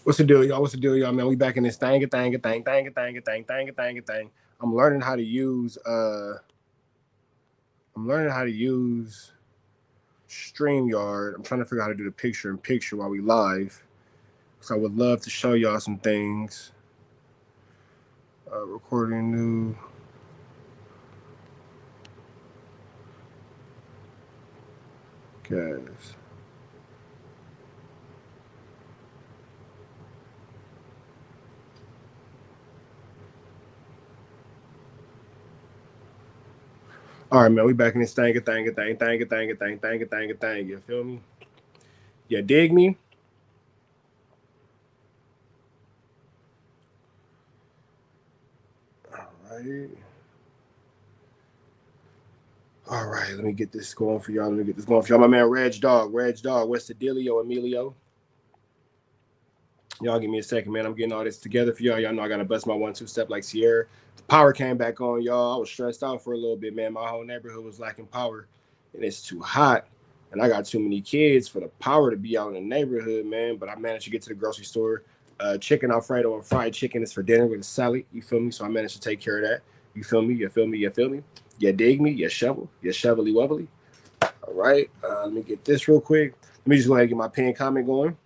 What's the deal, y'all? What's the deal, y'all, man? We back in this thing. I'm learning how to use StreamYard. I'm trying to figure out how to do the picture in picture while we live. So I would love to show y'all some things. Recording new. Guys. All right, man. We back in this thing. You feel me? You dig me? All right, let me get this going for y'all. My man Reg Dog, what's the dealio, Emilio? Y'all give me a second, man. I'm getting all this together for y'all. Y'all know I gotta bust my 1-2 step like Sierra. The power came back on, y'all. I was stressed out for a little bit, man. My whole neighborhood was lacking power, and it's too hot. And I got too many kids for the power to be out in the neighborhood, man. But I managed to get to the grocery store. Chicken Alfredo and fried chicken is for dinner with a salad. You feel me? So I managed to take care of that. You feel me? You dig me? You shovelly wobbly. All right. Let me get this real quick. Let me just go ahead and get my pin comment going.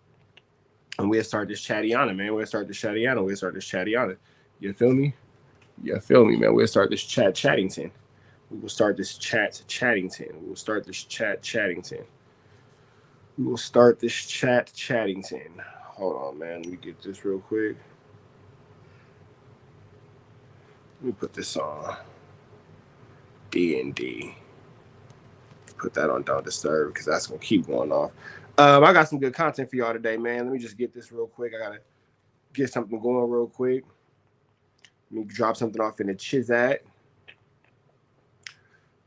And we'll start this chattyana, man. We'll start this chattyana. You feel me? Man. We'll start this chattington. We will start this chattington. Hold on, man. Let me get this real quick. Let me put this on D&D. Put that on Don't Disturb because that's going to keep going off. I got some good content for y'all today, man. Let me just get this real quick. I got to get something going real quick. Let me drop something off in the Chizat.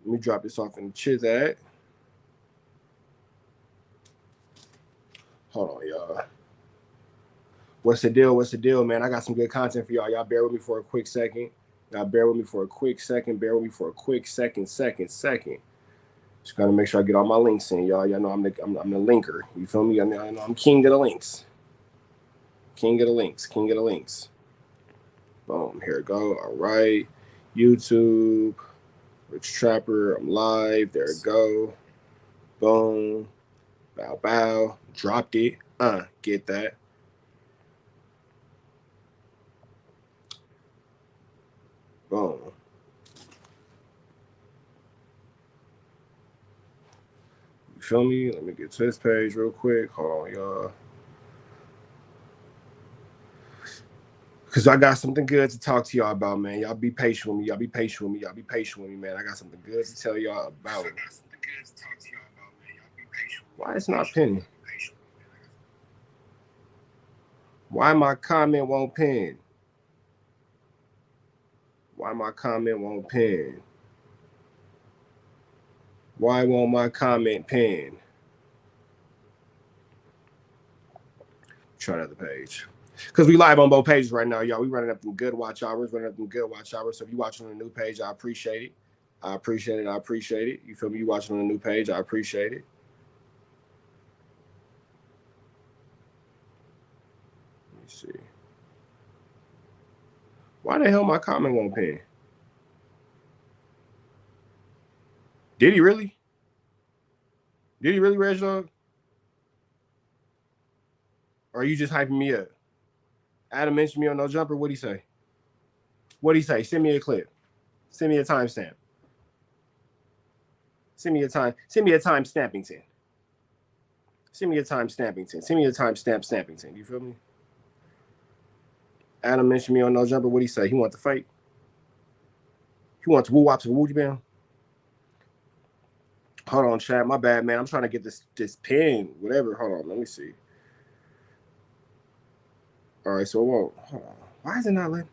Let me drop this off in the Chizat. Hold on, y'all. What's the deal, man? I got some good content for y'all. Y'all bear with me for a quick second. Bear with me for a quick second. Just gotta make sure I get all my links in, y'all. Y'all know I'm the linker. You feel me? I know I'm king of the links. King of the links. Boom. Here we go. All right. YouTube. Rich Trapper. I'm live. There we go. Boom. Bow. Dropped it. Get that. Boom. You feel me? Let me get to this page real quick. Hold on, y'all. Because I got something good to talk to y'all about, man. Y'all be patient with me. Man. I got something good to tell y'all about. Why it's not pinning? Why my comment won't pin? Why won't my comment pin? Try another page. Because we live on both pages right now, y'all. We running up them good watch hours. So if you watching on a new page, I appreciate it. You feel me? You watching on a new page, I appreciate it. Let me see. Why the hell my comment won't pin? Did he really? Reg Dog? Or are you just hyping me up? Adam mentioned me on No Jumper. What'd he say? Send me a clip. Send me a timestamp. Send me a time stampington. Send me a time stampington. You feel me? Adam mentioned me on No Jumper. What'd he say? He want to fight? He wants woo wops and woo bam? Hold on, chat. My bad, man. I'm trying to get this pin. Whatever. Hold on. Let me see. All right, so it won't. Hold on. Why is it not letting?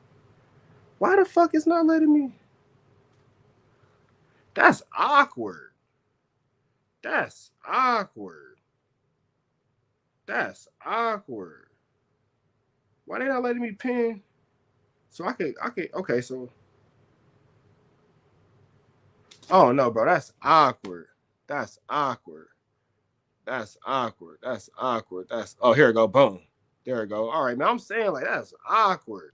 Why the fuck is not letting me? That's awkward. Why they not letting me pin? So I could. Okay, so. Oh no, bro. That's awkward. Oh, here we go. Boom. There we go. All right, man. I'm saying like that's awkward.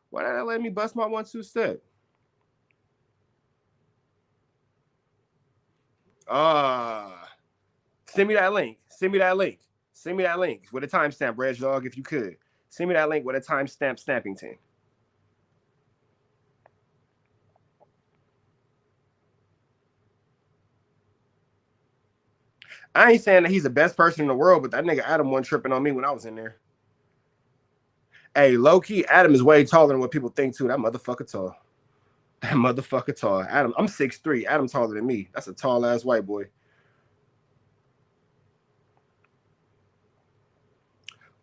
Why did I let me bust my 1-2 step? Send me that link. Send me that link. Send me that link with a timestamp, Reg Dog, if you could. Send me that link with a timestamp Snappington. I ain't saying that he's the best person in the world, but that nigga Adam wasn't tripping on me when I was in there. Hey, low key, Adam is way taller than what people think too. That motherfucker tall. That motherfucker tall. Adam, I'm 6'3". Adam taller than me. That's a tall ass white boy.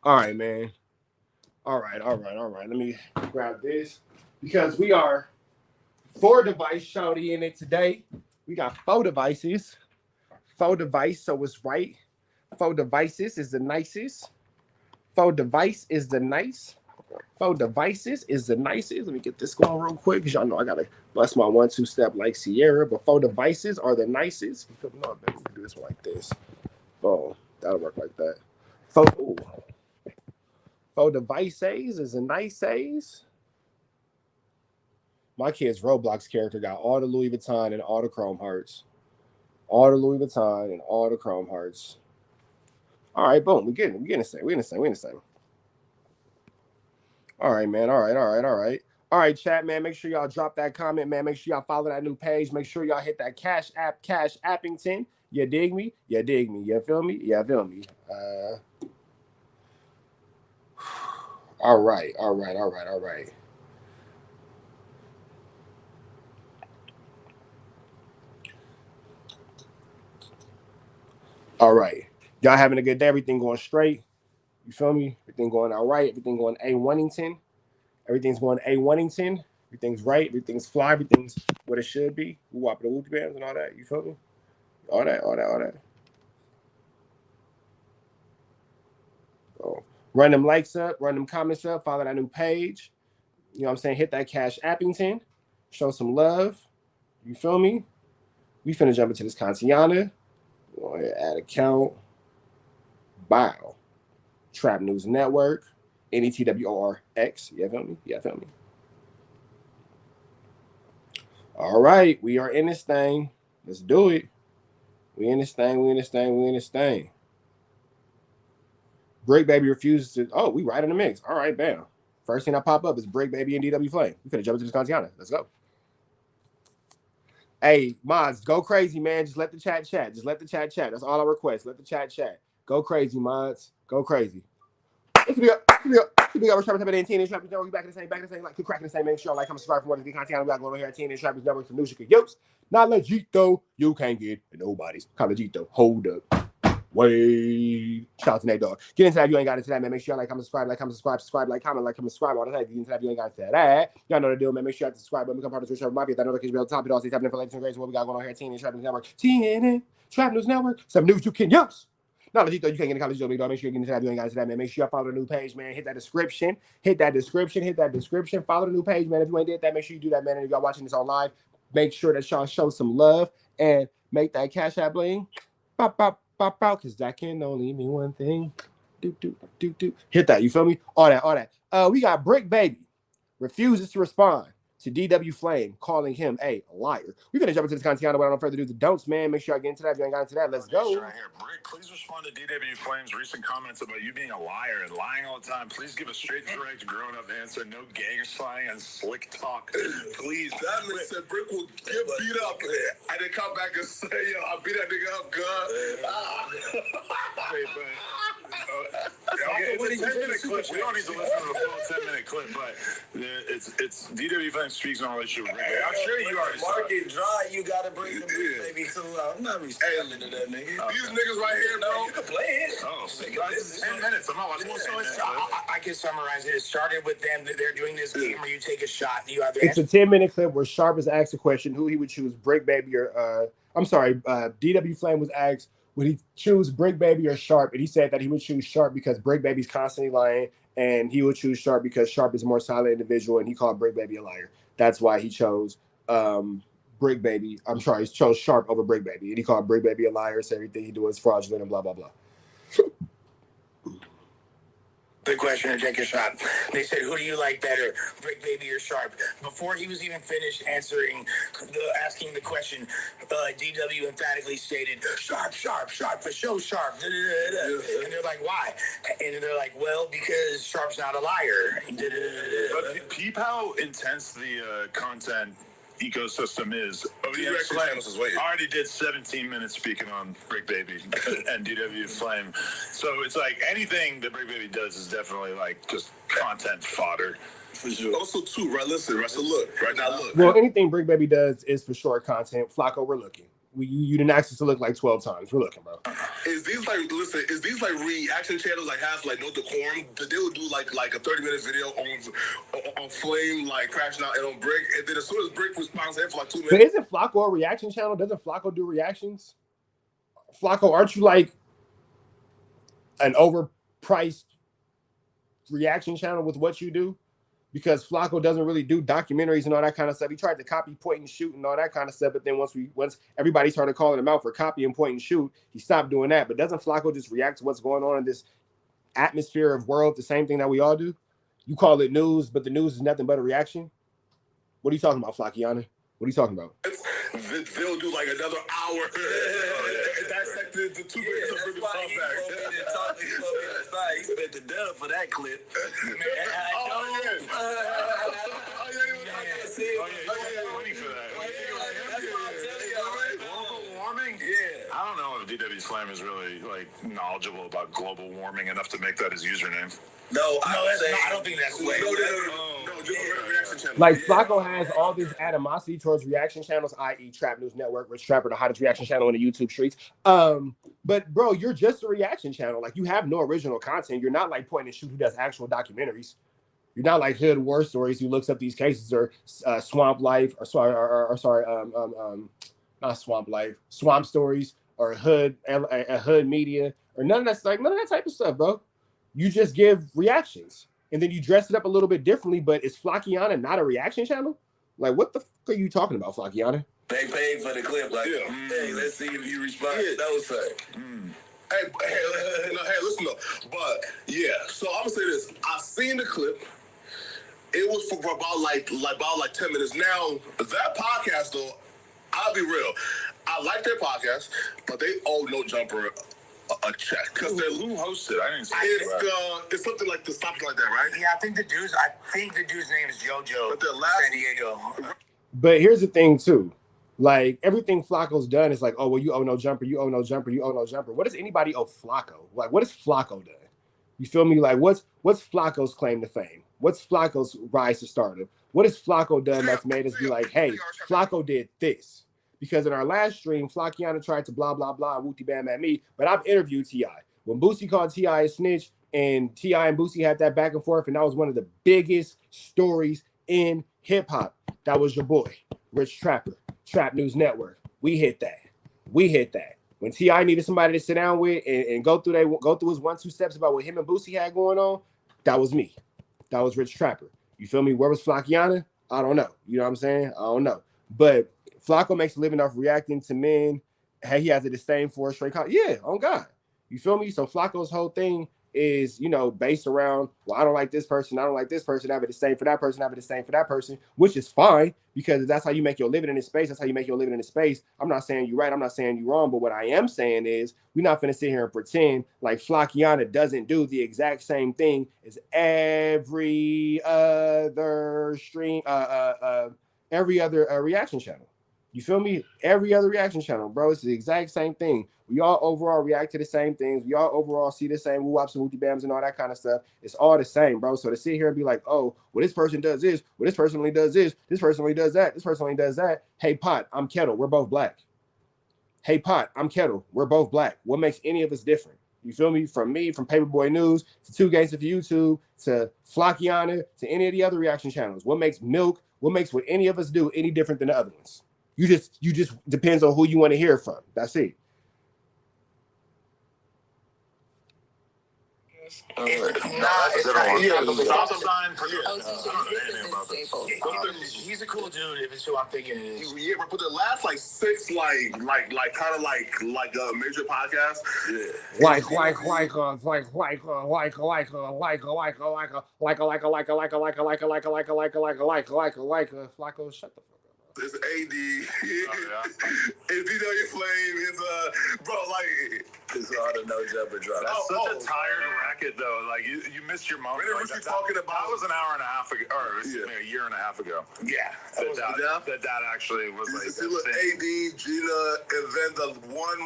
All right, man. All right. Let me grab this because we are 4-device shouty in it today. We got 4 devices. 4 device, so it's right. 4 devices is the nicest. 4 device is the nice. 4 devices is the nicest. Let me get this going real quick because y'all know I gotta bust my 1-2 step like Sierra. But 4 devices are the nicest. No, I bet we can do this one like this. Oh, that'll work like that. 4 devices is a nice says. My kid's Roblox character got all the Louis Vuitton and all the Chrome Hearts. All the Louis Vuitton and all the Chrome Hearts. All right, boom. We getting the same. We in the same. All right, man. All right. All right, chat, man. Make sure y'all drop that comment, man. Make sure y'all follow that new page. Make sure y'all hit that Cash Appington. You dig me? You feel me? Feel me? All right. All right. Y'all having a good day. Everything going straight. You feel me? Everything going all right. Everything going A1ington. Everything's going A1ington. Everything's right. Everything's fly. Everything's what it should be. We whopping the whoop bands and all that. You feel me? All that. So run them likes up. Run them comments up. Follow that new page. You know what I'm saying? Hit that Cash Appington. Show some love. You feel me? We finna jump into this Kantiana. Go ahead, add account. Bow. Trap News Network. NETWORX. You feel me? All right, we are in this thing. Let's do it. We in this thing. Break Baby refuses to. Oh, we right in the mix. All right, bam. First thing that pop up is Break Baby and DW Flame. We finna jump into this Kantiana. Let's go. Hey, mods, go crazy, man. Just let the chat chat. That's all I request. Let the chat chat. Go crazy, mods. Go crazy. We got Trappers Network and TNA Trappers Network. Back in the same, like keep cracking the same. Make sure like, comment, subscribe for more of the content we got going on here at TNA Trappers Network. Some new shit. Yos, not legito. You can't get nobody's. Legito. Hold up. Wait. Shout out to Nate Dog. Get into that if you ain't got into that, man. Make sure you like, comment, subscribe, like, comment, subscribe, all the time. Get into that if you ain't got into that. Y'all know the deal, man. Make sure you subscribe, become part of the Twitch Mafia. That notification bell on top. It all stays happening for latest and greatest. What we got going on here at TNA Trappers Network. TNA Trappers Network. Some news you can use. No, you can't get in college, make sure you get into that. You ain't got into that, man. Make sure you follow the new page, man. Hit that description. Follow the new page, man. If you ain't did that, make sure you do that, man. And if y'all watching this on live, make sure that y'all show some love and make that Cash App bling. Pop, because that can only mean one thing. Do. Hit that, you feel me? All that. We got Brick Baby. Refuses to respond to DW Flame, calling him a liar. We're going to jump into this content without further ado. The don'ts, man. Make sure I get into that. If you ain't got into that, let's go. Right here. Brick, please respond to DW Flame's recent comments about you being a liar and lying all the time. Please give a straight, direct, grown-up answer. No gang slang and slick talk. Please. That man said Brick will get beat up. And then come back and say, yo, I beat that nigga up, good. It's a 10-minute clip. We don't need to listen to the full 10-minute clip, but it's DW Flame speaks on relationship. I'm sure you already saw it. Market dry, you gotta bring the baby too. I'm not responding to that nigga. Okay. These niggas right here, bro. You can play it. Oh, it's 10 minutes. I'm not watching this. I can summarize it. It started with them. They're doing this game where you take a shot. And you have it's a 10-minute clip where Sharp is asked a question who he would choose, Brick Baby or DW Flame was asked would he choose Brick Baby or Sharp, and he said that he would choose Sharp because Brick Baby's constantly lying, and he would choose Sharp because Sharp is a more silent individual, and he called Brick Baby a liar. That's why he chose Brick Baby. I'm sorry, he chose Sharp over Brick Baby, and he called Brick Baby a liar, so everything he do is fraudulent and blah blah blah. The question to take a shot. They said, who do you like better, Brick Baby or Sharp? Before he was even finished asking the question, DW emphatically stated, Sharp, Sharp, Sharp, for show Sharp. Da, da, da, da. And they're like, why? And they're like, well, because Sharp's not a liar. Da, da, da, da. But peep how intense the content ecosystem is. ODM Flame already did 17 minutes speaking on Brick Baby and DW Flame. So it's like anything that Brick Baby does is definitely like just content fodder. For sure. Also, too, right? Listen, right? So look, right now, look. Well, anything Brick Baby does is for short content. Flacco, we're looking. You didn't ask us to look like 12 times. We're looking, bro. Is these like reaction channels like have like no decorum? They would do like a 30-minute video on Flame like crashing out and on Brick, and then as soon as Brick responds for like 2 minutes. But isn't Flacco a reaction channel? Doesn't Flacco do reactions? Flacco, aren't you like an overpriced reaction channel with what you do? Because Flacco doesn't really do documentaries and all that kind of stuff. He tried to copy, point, and shoot and all that kind of stuff. But then once everybody started calling him out for copy and point and shoot, he stopped doing that. But doesn't Flacco just react to what's going on in this atmosphere of world, the same thing that we all do? You call it news, but the news is nothing but a reaction. What are you talking about, Flacciana? What are you talking about? They'll do like another hour. Dissect the 2 minutes of Brick's comeback. He spent the dub for that clip. I don't know if DW's Flame is really like knowledgeable about global warming enough to make that his username. I don't think that's way. No, just a reaction channel. Like Flacco has all this animosity towards reaction channels, i.e. Trap News Network, Rich Trapper, the hottest reaction channel in the YouTube streets. But bro, you're just a reaction channel. Like you have no original content. You're not like Point and Shoot who does actual documentaries. You're not like Hood War Stories who looks up these cases, or Swamp Life, not Swamp Life, Swamp Stories, or Hood Media, or none of that type of stuff, bro. You just give reactions, and then you dress it up a little bit differently. But is Flacciana not a reaction channel? Like, what the fuck are you talking about, Flacciana? They paid for the clip. Like, hey, let's see if you respond. Those things. Hey, listen though. But yeah, so I'm gonna say this. I seen the clip. It was for about 10 minutes. Now that podcast though, I'll be real. I like their podcast, but they owe No Jumper a check because who hosted? I didn't see it's something like this, something like that, right? Yeah, I think the dude's name is JoJo. But the San Diego. But here's the thing too. Like everything Flacco's done is like, oh well, you owe No Jumper, you owe No Jumper, you owe No Jumper. What does anybody owe Flacco? Like, what has Flacco done? You feel me? Like, what's Flacco's claim to fame? What's Flacco's rise to stardom? What has Flacco done that's made us be like, hey, Flacco did this? Because in our last stream, Flacciana tried to blah, blah, blah, and Wooty Bam at me, but I've interviewed T.I. When Boosie called T.I. a snitch, and T.I. and Boosie had that back and forth, and that was one of the biggest stories in hip-hop. That was your boy, Rich Trapper, Trap News Network. We hit that. When T.I. needed somebody to sit down with and go through his 1-2 steps about what him and Boosie had going on, that was me. That was Rich Trapper. You feel me? Where was Flacciana? I don't know. You know what I'm saying? I don't know. But Flacco makes a living off reacting to men. Hey, he has a disdain for a straight cop. Yeah, on God. You feel me? So Flacco's whole thing is, based around, well, I don't like this person. I don't like this person. I have a disdain for that person. I have a disdain for that person, which is fine because that's how you make your living in this space. That's how you make your living in this space. I'm not saying you're right. I'm not saying you're wrong. But what I am saying is we're not going to sit here and pretend like Flacciana doesn't do the exact same thing as every other stream, every other reaction channel. You feel me? Every other reaction channel, bro. It's the exact same thing. We all overall react to the same things. We all overall see the same woo-wops and wooty bams and all that kind of stuff. It's all the same, bro. So to sit here and be like, oh, well, this person does this. Well, this person only does this. This person only does that. This person only does that. Hey, Pot, I'm Kettle. We're both black. Hey, Pot, I'm Kettle. We're both black. What makes any of us different? You feel me? From me, from Paperboy News, to Two Gangsta for YouTube, to Flacciana, to any of the other reaction channels. What makes Milk, what makes what any of us do any different than the other ones? You just depends on who you want to hear from. That's it. Nah, it's not. Yeah, stop sign. He's a cool dude. If it's who I'm thinking it is. Yeah, but the last like 6 kind of like a major podcast. Shut the fuck up. It's AD. It's DW Flame. It's bro, like it's all the no jumper drop. That's such a tired racket though. Like you missed your moment. What you talking about? That was an hour and a half ago, or a year and a half ago. Yeah, that actually was like. It was AD, Gina, and then the one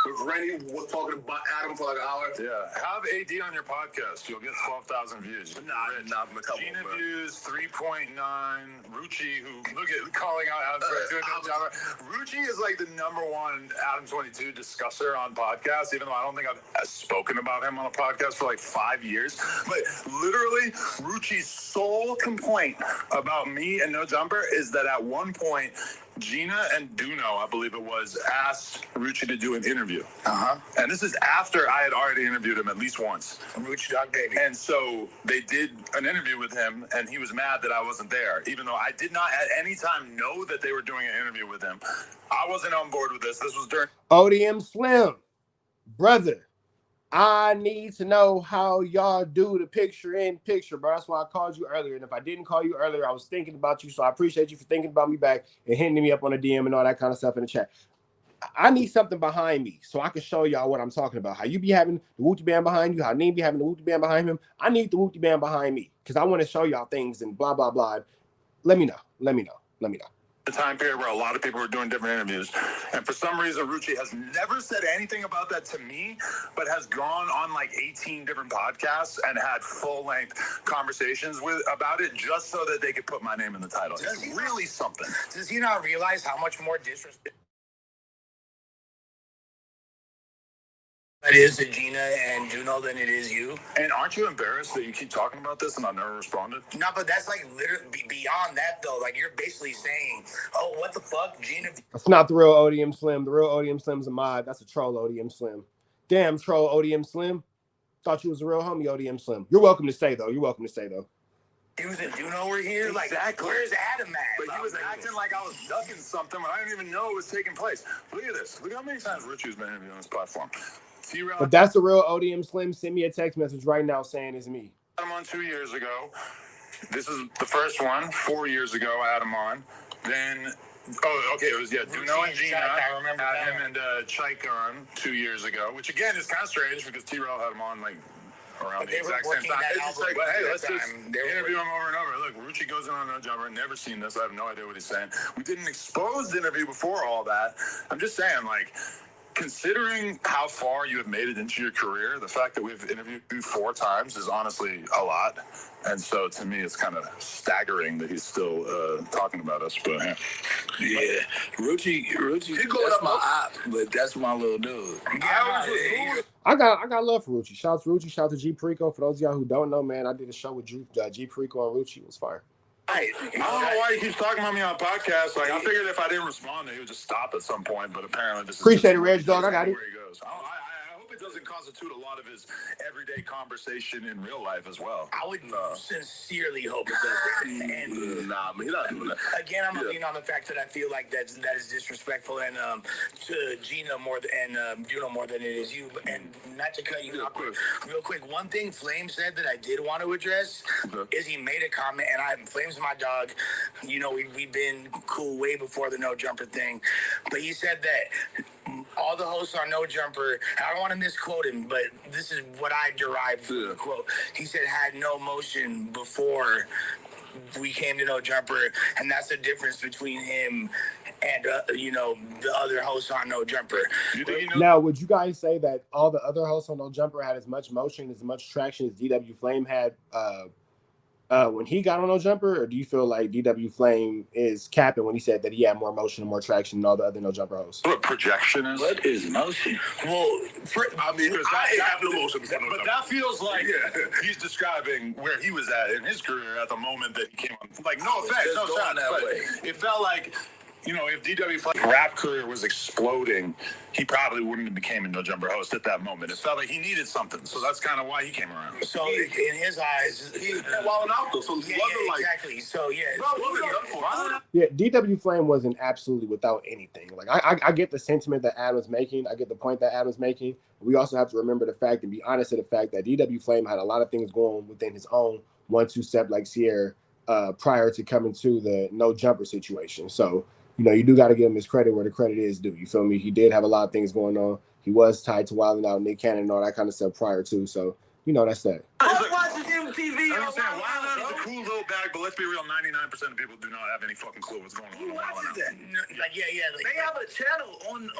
with Rennie was talking about Adam for like an hour. Yeah, have AD on your podcast. You'll get 12,000 views. Not in a couple. Gina views 3.9. Rucci, who look at calling out Adam 22. Rucci is like the #1 Adam 22 discusser on podcasts, even though I don't think I've spoken about him on a podcast for like 5 years. But literally, Rucci's sole complaint about me and No Jumper is that at one point, Gina and Duno, I believe it was, asked Rucci to do an interview. And this is after I had already interviewed him at least once. Rucci Dog Baby. And so they did an interview with him, and he was mad that I wasn't there, even though I did not at any time know that they were doing an interview with him. I wasn't on board with this. This was during ODM Slim, brother. I need to know how y'all do the picture-in-picture, bro. That's why I called you earlier. And if I didn't call you earlier, I was thinking about you. So I appreciate you for thinking about me back and hitting me up on the DM and all that kind of stuff in the chat. I need something behind me so I can show y'all what I'm talking about. How you be having the Wooty Band behind you, how Neem be having the Wooty Band behind him. I need the Wooty Band behind me because I want to show y'all things and blah, blah, blah. Let me know. the time period where a lot of people were doing different interviews. And for some reason, Rucci has never said anything about that to me, but has gone on like 18 different podcasts and had full-length conversations about it just so that they could put my name in the title. It's really something. Does he not realize how much more disrespect that is to Gina and Duno than it is you? And aren't you embarrassed that you keep talking about this and I've never responded? No, but that's like literally beyond that though. Like you're basically saying, "Oh, what the fuck, Gina?" That's not the real ODM Slim. The real ODM Slim's a mod. That's a troll ODM Slim. Damn troll ODM Slim. Thought you was a real homie ODM Slim. You're welcome to stay though. You and Duno were here. Exactly. Like, where's Adam at? But he was acting like I was ducking something when I didn't even know it was taking place. Look at this. Look how many times Richie's been interviewed on this platform. But that's the real ODM Slim. Send me a text message right now saying it's me. I had him on 2 years ago. This is the first one. 4 years ago, I had him on. Then, it was, Duno and Gina. I remember had him and Chaik on 2 years ago, which again is kind of strange because T-Rail had him on like around the exact same time. But hey, let's just interview him over and over. Look, Rucci goes in on No Jumper. Never seen this. I have no idea what he's saying. We didn't expose the interview before all that. I'm just saying, like, considering how far you have made it into your career, the fact that we've interviewed you 4 times is honestly a lot. And so to me, it's kind of staggering that he's still talking about us. But yeah, Rucci, that's my op, but that's my little dude. I got love for Rucci. Shout out to Rucci. Shout out to G Perico. For those of y'all who don't know, man, I did a show with G Perico and Rucci. It was fire. I don't know why he keeps talking about me on podcasts. Like, I figured if I didn't respond, he would just stop at some point. But apparently, this is appreciate it, Reg Dog. I got it. Where he goes. I hope it doesn't constitute a lot of his everyday conversation in real life as well. I would sincerely hope it doesn't. And he's not doing that. Again, I'm leaning on the fact that I feel like that is disrespectful and to Gina more than Duno more than it is you. And not to cut you off, real quick, one thing Flame said that I did want to address is he made a comment, and Flame's my dog. You know, we've been cool way before the No Jumper thing, but he said that all the hosts on No Jumper, I don't want to misquote him, but this is what I derived from the quote. He said had no motion before we came to No Jumper, and that's the difference between him and the other hosts on No Jumper. Now, would you guys say that all the other hosts on No Jumper had as much motion, as much traction as DW Flame had when he got on No Jumper, or do you feel like DW Flame is capping when he said that he had more motion and more traction than all the other No Jumper hosts? What projection is? What is motion? Well, I have no motion. But that feels like he's describing where he was at in his career at the moment that he came on. Like, no offense, no shot. But it felt like you know, if DW's rap career was exploding, he probably wouldn't have became a No Jumper host at that moment. It felt like he needed something, so that's kind of why he came around. So in his eyes, he wilding out though. So exactly. So yeah, DW Flame wasn't absolutely without anything. Like I get the sentiment that Adam's making. I get the point that Adam's making. We also have to remember the fact and be honest to the fact that DW Flame had a lot of things going within his own 1-2 step like Sierra prior to coming to the No Jumper situation. So, you know, you do got to give him his credit where the credit is due. You feel me? He did have a lot of things going on. He was tied to Wild 'N Out, Nick Cannon, and all that kind of stuff prior to. So, you know, that's that. I watches MTV. I understand. Wild 'N Out is a cool little bag, but let's be real, 99% of people do not have any fucking clue what's going on. Who watches that? Like, they have a channel on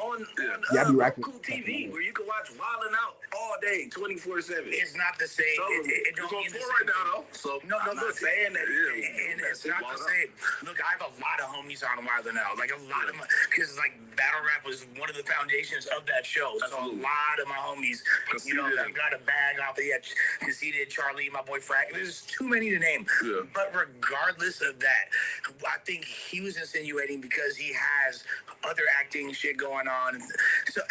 Cool TV where you can watch Wild 'N Out all day, 24/7. It's not the same. It don't it's on tour right now, though. So I'm not saying that. And it's not the same. Look, I have a lot of homies on Wild 'N Out. Like, a lot of my, because, like, battle rap was one of the foundations of that show. So a lot of my homies, you know, got a bag out there. Conceited, Charlie, my boy Frank. There's too many to name. Yeah. But regardless of that, I think he was insinuating because he has other acting shit going on. So,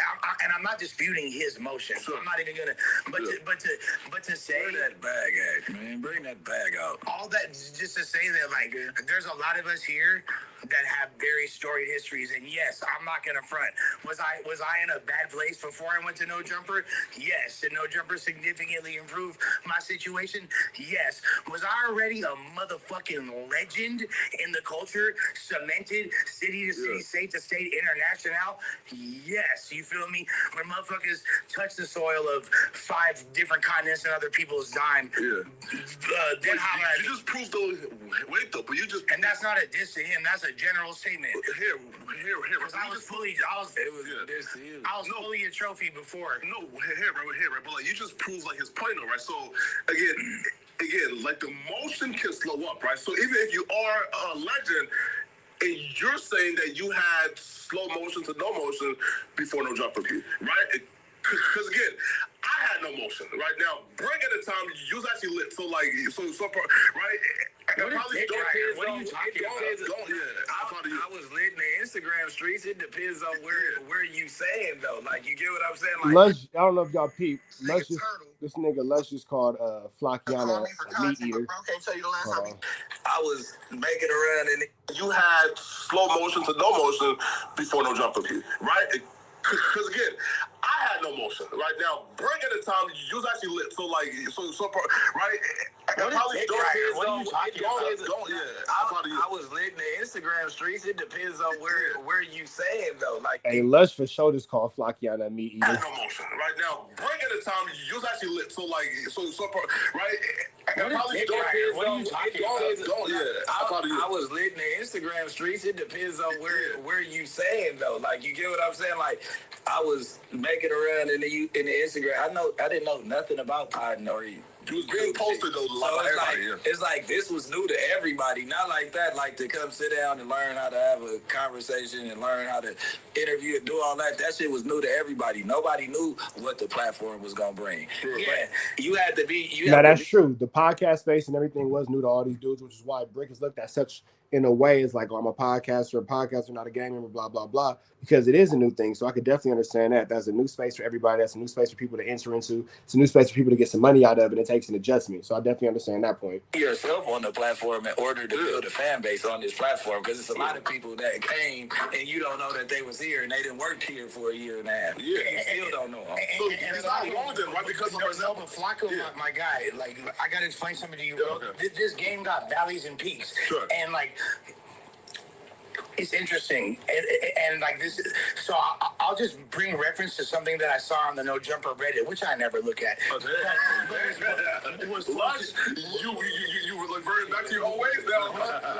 and I'm not disputing his motion. So I'm not even gonna. But to say bring that bag out, man. Bring that bag out. All that just to say that, like, there's a lot of us here that have very storied histories, and yes, I'm not gonna front. Was I in a bad place before I went to No Jumper? Yes, and No Jumper significantly improved my situation. Yes, was I already a motherfucking legend in the culture, cemented city to city, state to state, international? Yes, you feel me? When motherfuckers touch the soil of 5 different continents and other people's dime, then you just proved those. Wait though, but you just and that's not a diss to him. That's a general statement. Here. I was fully a trophy before. No, here, right. But like, you just proved like his point, though, right? So again, like the motion can slow up, right? So even if you are a legend, and you're saying that you had slow motion to no motion before No Jumper, right? Because again, I had no motion. Right now, Brick at the time, you was actually lit. So like, right? What are you talking about? I was lit in the Instagram streets. It depends on where you saying though. Like, you get what I'm saying? Like, Lush, I don't know if y'all peep. This nigga Lush is called Flockiana Meat Eater. Can't tell you the last time I was making a run and you had slow motion to no motion before No Jumper, right? Because again, I had no motion. Right now, Brick at the time, you was actually lit. So like, right? I was lit in the Instagram streets. It depends on where you saying though. Like, hey, Lush for sure is called Flockiana Meat Eater. I had no motion. Right now, Brick at the time, you was actually lit. So like, right? What are you talking about? I was lit in the Instagram streets. It depends on where you saying though. Like, you get what I'm saying? Like, I was making a run in the Instagram. I didn't know nothing about potting or eating. You was being posted though. It's like this was new to everybody. Not like that. Like, to come sit down and learn how to have a conversation and learn how to interview and do all that. That shit was new to everybody. Nobody knew what the platform was gonna bring. Yeah, but you had to be. That's true. The podcast space and everything was new to all these dudes, which is why Brick is looked at such in a way is like, oh, I'm a podcaster, not a gang member, blah, blah, blah, because it is a new thing. So I could definitely understand that. That's a new space for everybody. That's a new space for people to enter into. It's a new space for people to get some money out of, and it takes an adjustment. So I definitely understand that point. Yourself on the platform in order to build a fan base on this platform, because it's a lot of people that came and you don't know that they was here and they didn't work here for a year and a half. Yeah, you still don't know them. So it's not wrong then, right? Because for example, Flocko, my guy, like, I gotta explain something to you. Yeah, okay. This game got valleys and peaks, and like, it's interesting, and like this. So I'll just bring reference to something that I saw on the No Jumper Reddit, which I never look at. It was Lush. You were reverting back to your old ways now.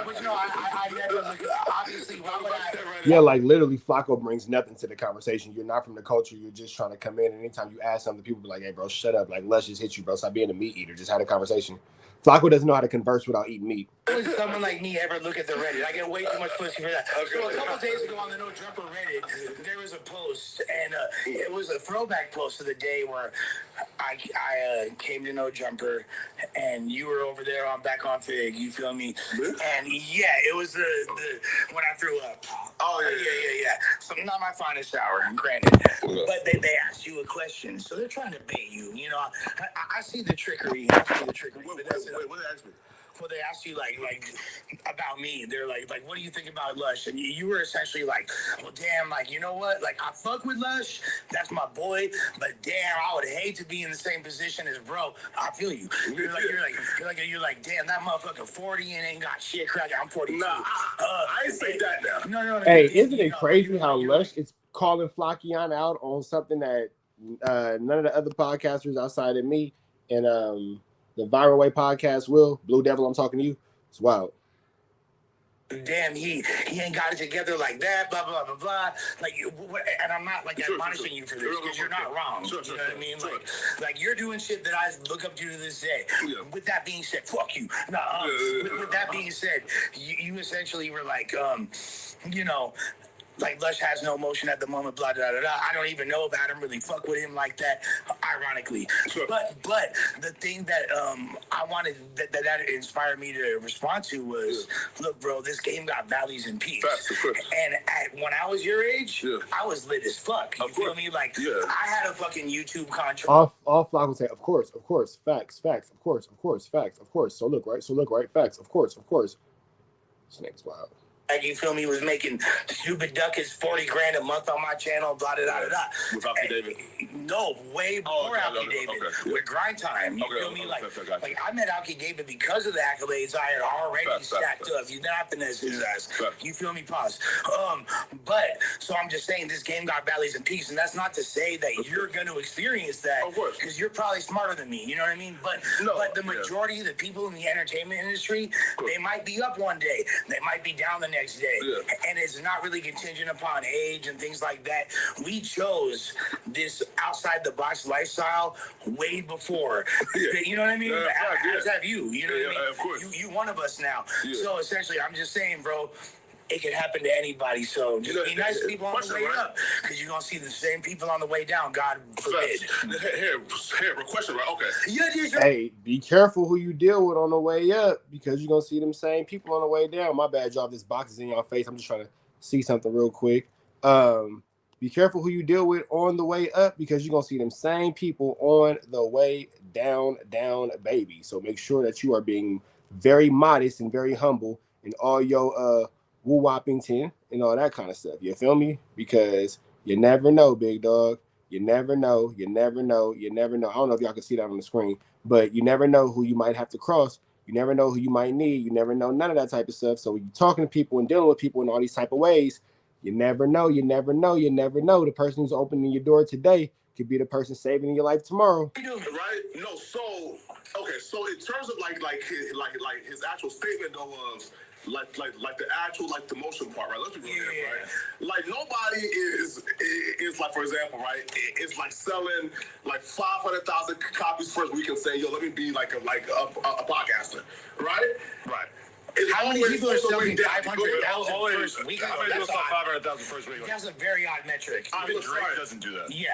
But no, I never look. Obviously, why would I? Yeah, like literally, Flocko brings nothing to the conversation. You're not from the culture. You're just trying to come in. And anytime you ask something, people be like, "Hey, bro, shut up!" Like, Lush just hit you, bro. Stop being a meat eater. Just had a conversation. Flocko doesn't know how to converse without eating meat. Would someone like me ever look at the Reddit? I get way too much pussy for that. So a couple days ago on the No Jumper Reddit, there was a post, and it was a throwback post of the day where I came to No Jumper, and you were over there back on Fig. You feel me? And yeah, it was the when I threw up. Yeah. So not my finest hour, granted. But they asked you a question, so they're trying to bait you. You know, I see the trickery. Wait, what did they ask me? Well, they asked you like about me. They're like, what do you think about Lush? And you were essentially like, well, damn, like, you know what? Like, I fuck with Lush. That's my boy. But damn, I would hate to be in the same position as bro. I feel you. You're like, damn, that motherfucker 40 and ain't got shit cracking. I'm 42. Nah, I ain't say that now. No. Hey, isn't it crazy how Lush is calling Flockian out on something that none of the other podcasters outside of me and the Viral Way podcast will? Blue Devil, I'm talking to you. It's wild. Damn, he ain't got it together like that, blah, blah, blah, blah. Like, and I'm not, like, admonishing you for this, because you're not wrong. You know what I mean? Like, you're doing shit that I look up to this day. Yeah. With that being said, fuck you. With that being said, you essentially were like, you know, like Lush has no emotion at the moment, blah, blah, blah, blah. I don't even know about him, really fuck with him like that, ironically. Sure. But the thing that I wanted, that inspired me to respond to was, look, bro, this game got valleys and peaks. And when I was your age, I was lit as fuck. You feel me? Like, I had a fucking YouTube contract. All Flock would say, of course, facts, of course, facts, of course. So look, right, facts, of course. This nigga's wild. Like, you feel me, was making Stupid Duck is 40 grand a month on my channel, blah, blah, blah, blah. With Alfie David? No, way before Alfie David. With Grind Time. You feel me? Like, I met Alfie David because of the accolades I had already stacked up. You not finesse his ass. You feel me? Pause. But, so I'm just saying, this game got valleys and peaks, and that's not to say that you're going to experience that, because you're probably smarter than me, you know what I mean? But the majority of the people in the entertainment industry, they might be up one day, they might be down the next day, and it's not really contingent upon age and things like that. We chose this outside the box lifestyle way before, you know what I mean? As have you, you know what I mean? Of course. You one of us now. So essentially, I'm just saying, bro, it could happen to anybody. So just be nice to people on the way up, because you're gonna see the same people on the way down. God forbid. Here, question, right? Okay. Hey, be careful who you deal with on the way up, because you're gonna see them same people on the way down. My bad, y'all. This box is in your face. I'm just trying to see something real quick. Be careful who you deal with on the way up, because you're gonna see them same people on the way down, baby. So make sure that you are being very modest and very humble in all your woo-woppington and all that kind of stuff. You feel me? Because you never know, big dog. You never know. I don't know if y'all can see that on the screen, but you never know who you might have to cross. You never know who you might need. You never know none of that type of stuff. So when you're talking to people and dealing with people in all these type of ways, you never know. The person who's opening your door today could be the person saving your life tomorrow. Right? No, so okay, so in terms of like his actual statement though of like the actual the motion part, right? Let's be real here, right? Like nobody is like, for example, right? It's like selling like 500,000 copies first week and saying, yo, let me be like a podcaster, right? Right. How many people are selling 500,000 first week? How many people sell 500,000 first week? That's a very odd metric. Even Drake doesn't do that. Yeah.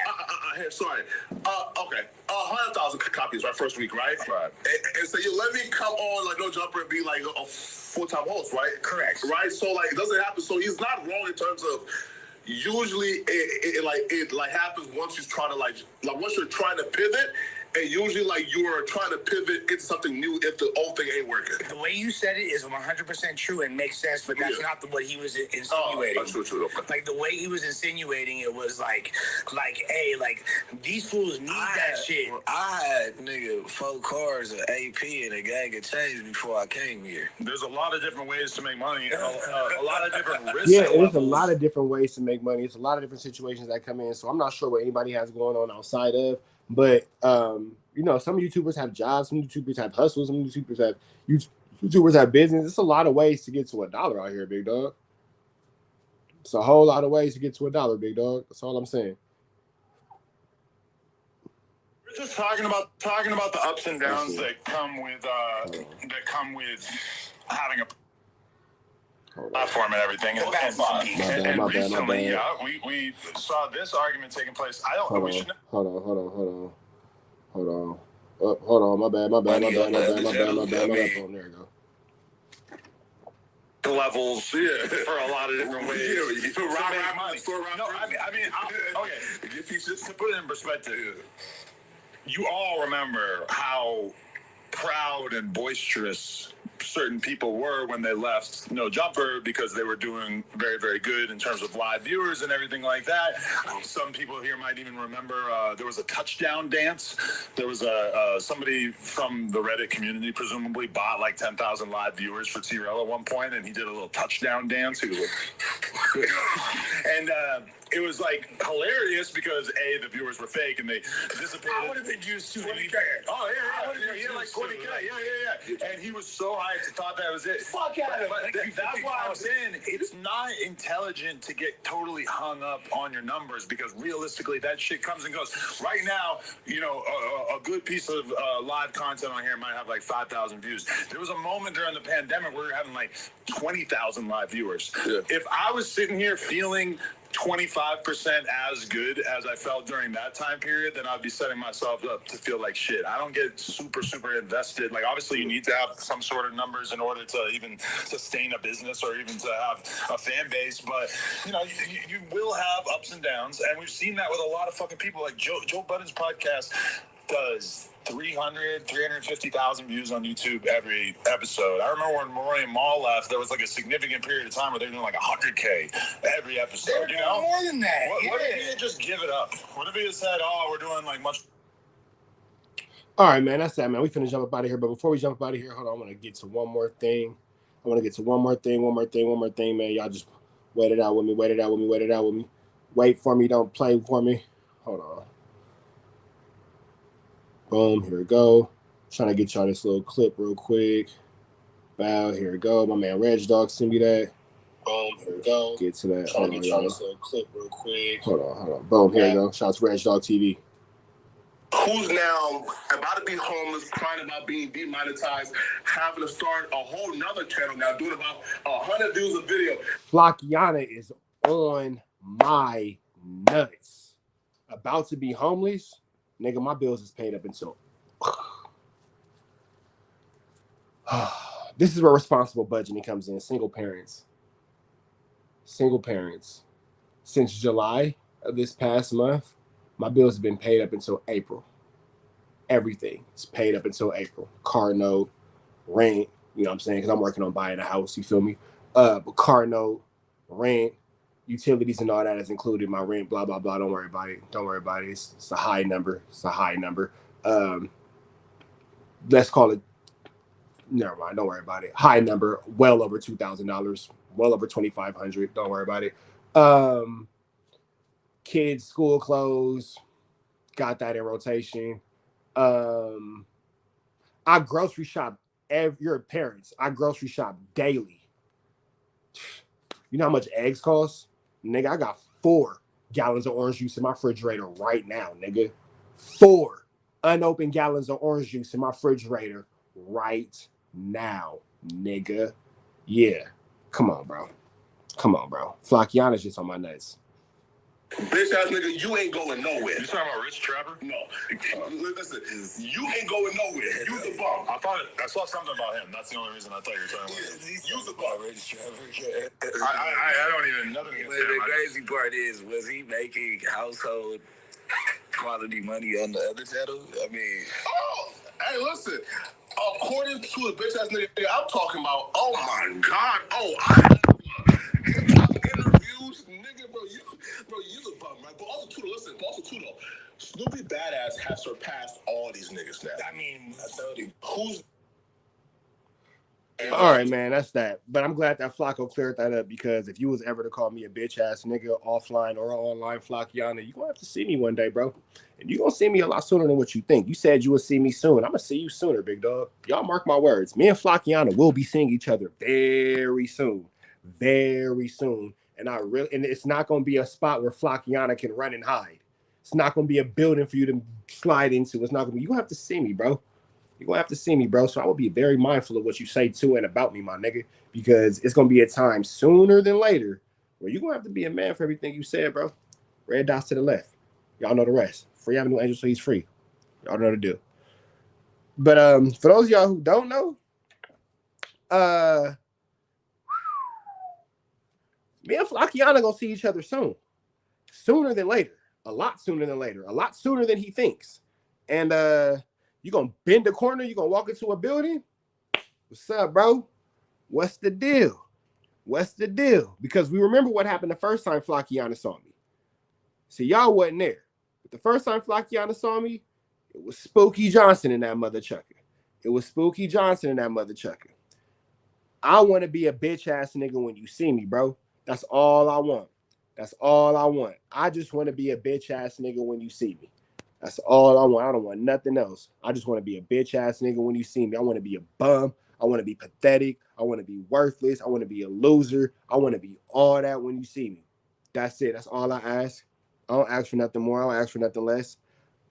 Sorry. Okay. 100,000 copies, right? First week, right? Right. And so you let me come on like No Jumper and be like a full-time host, right? Correct. Right. So like, it doesn't happen. So he's not wrong in terms of. Usually, it happens once you're trying to once you're trying to pivot. And usually, you are trying to pivot into something new if the old thing ain't working. The way you said it is 100% true and makes sense, but that's not what he was insinuating. True. Okay. Like, the way he was insinuating it was hey, these fools need that shit. I had, 4 cars, an AP, and a gang of change before I came here. There's a lot of different ways to make money, and a lot of different risks. Yeah, there's a lot of different ways to make money. It's a lot of different situations that come in. So I'm not sure what anybody has going on outside of. But some YouTubers have jobs, some YouTubers have hustles, some YouTubers have business. It's a lot of ways to get to $1 out here, big dog. It's a whole lot of ways to get to $1, big dog. That's all I'm saying. We're just talking about the ups and downs that come with having a platform and everything. And recently, we saw this argument taking place. I don't know. We shouldn't. Hold on. My bad. There you go. levels for a lot of different ways to make money. No, I mean, okay. Just to put it in perspective, you all remember how proud and boisterous certain people were when they left No Jumper because they were doing very, very good in terms of live viewers and everything like that. Some people here might even remember there was a touchdown dance. There was somebody from the Reddit community presumably bought like 10,000 live viewers for T-Rail at one point, and he did a little touchdown dance. He was like, and it was like hilarious because the viewers were fake and they dissipated. I would have been used to 20K. Oh yeah, like 20K. Yeah. And he was so hyped, thought that was it. Fuck out of it. That's why I'm saying it's not intelligent to get totally hung up on your numbers because realistically, that shit comes and goes. Right now, a good piece of live content on here might have like 5,000 views. There was a moment during the pandemic where we were having like 20,000 live viewers. Yeah. If I was sitting here feeling 25% as good as I felt during that time period, then I'd be setting myself up to feel like shit. I don't get super invested. Like, obviously, you need to have some sort of numbers in order to even sustain a business or even to have a fan base. But, you will have ups and downs. And we've seen that with a lot of fucking people. Like, Joe Budden's podcast does 350,000 views on YouTube every episode. I remember when Maroy and Mal left, there was like a significant period of time where they were doing like 100K every episode. They were doing more than that. What if he had just give it up? What if he had said, we're doing like much? All right, man, that's that, man. We finna jump up out of here. But before we jump up out of here, hold on. I want to get to one more thing. Man. Y'all just wait it out with me. Wait for me. Don't play for me. Hold on. Boom, here we go. Trying to get y'all this little clip real quick. Bow, here we go. My man Reg Dog send me that. Boom, here we go. Get to that. Hold on, y'all. This little clip real quick. Hold on. Boom, here we go. Shout out to Reg Dog TV. Who's now about to be homeless, crying about being demonetized, having to start a whole nother channel now, doing about 100 views a video. Flockiana is on my nuts. About to be homeless. Nigga, my bills is paid up until. This is where responsible budgeting comes in. Single parents. Since July of this past month, my bills have been paid up until April. Everything is paid up until April. Car note, rent, you know what I'm saying? Because I'm working on buying a house, you feel me? But car note, rent, utilities and all that is included. My rent, blah, blah, blah. Don't worry about it. It's a high number. Let's call it, never mind. Don't worry about it. High number, well over $2,000, well over $2,500. Don't worry about it. Kids, school clothes, got that in rotation. I grocery shop. Your parents, I grocery shop daily. You know how much eggs cost? Nigga, I got 4 gallons of orange juice in my refrigerator right now, nigga. 4 unopened gallons of orange juice in my refrigerator right now, nigga. Yeah. Come on, bro. Flockiana's just on my nuts. Bitch ass nigga, you ain't going nowhere. You talking about Rich Trapper? No. Listen, you ain't going nowhere. You's a bum. I saw something about him. That's the only reason I thought you were talking about him. You's a bum. Rich Trapper. I don't even know. The crazy part is, was he making household quality money on the other channel? I mean... Oh, hey, listen. According to the bitch ass nigga I'm talking about, oh my God. Oh, I have interviews, nigga, bro, you a bum, right? But also, too, though, Snoopy Badass has surpassed all these niggas now. I mean, I told him. Who's... All right, man, that's that. But I'm glad that Flocko cleared that up, because if you was ever to call me a bitch ass nigga offline or online, Flockiana, you gonna have to see me one day, bro. And you gonna see me a lot sooner than what you think. You said you would see me soon. I'm gonna see you sooner, big dog. Y'all mark my words. Me and Flockiana will be seeing each other very soon. And it's not gonna be a spot where Flockiana can run and hide. It's not gonna be a building for you to slide into. It's not gonna be. You have to see me, bro. You're gonna have to see me, bro. So I will be very mindful of what you say to and about me, my nigga, because it's gonna be a time sooner than later where you're gonna have to be a man for everything you said, bro. Red dots to the left. Y'all know the rest. Free Avenue Angel, so he's free. Y'all know the deal. But for those of y'all who don't know, Me and Flacciana gonna see each other soon. Sooner than later. A lot sooner than later. A lot sooner than he thinks. And you gonna bend the corner, you gonna walk into a building. What's up, bro? What's the deal? What's the deal? Because we remember what happened the first time Flacciana saw me. See, y'all wasn't there. But the first time Flacciana saw me, it was Spooky Johnson in that mother chucker. It was Spooky Johnson in that mother chucker. I want to be a bitch ass nigga when you see me, bro. That's all I want. That's all I want. I just want to be a bitch ass nigga when you see me. That's all I want. I don't want nothing else. I just want to be a bitch ass nigga when you see me. I want to be a bum. I want to be pathetic. I want to be worthless. I want to be a loser. I want to be all that when you see me. That's it. That's all I ask. I don't ask for nothing more. I don't ask for nothing less.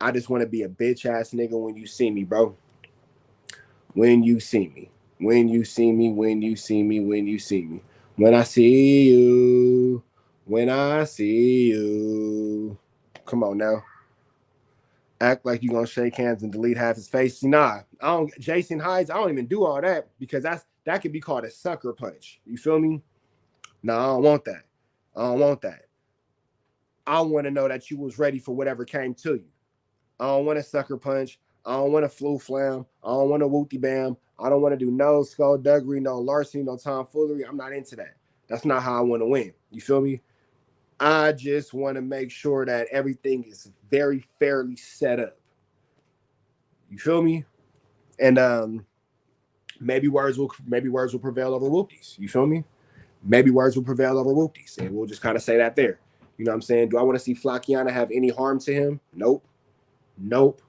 I just want to be a bitch ass nigga when you see me, bro. When you see me. When you see me. When you see me. When you see me. When I see you. When I see you. Come on now. Act like you're gonna shake hands and delete half his face. Nah, I don't. Jason Hydes, I don't even do all that because that could be called a sucker punch. You feel me? No, I don't want that. I don't want that. I want to know that you was ready for whatever came to you. I don't want a sucker punch. I don't want a flu flam. I don't want a wooty bam. I don't want to do no skullduggery, no larceny, no tomfoolery. I'm not into that. That's not how I want to win. You feel me? I just want to make sure that everything is very fairly set up. You feel me? And maybe words will prevail over whoopties. You feel me? Maybe words will prevail over whoopties, and we'll just kind of say that there. You know what I'm saying? Do I want to see Flacciana have any harm to him? Nope. Nope.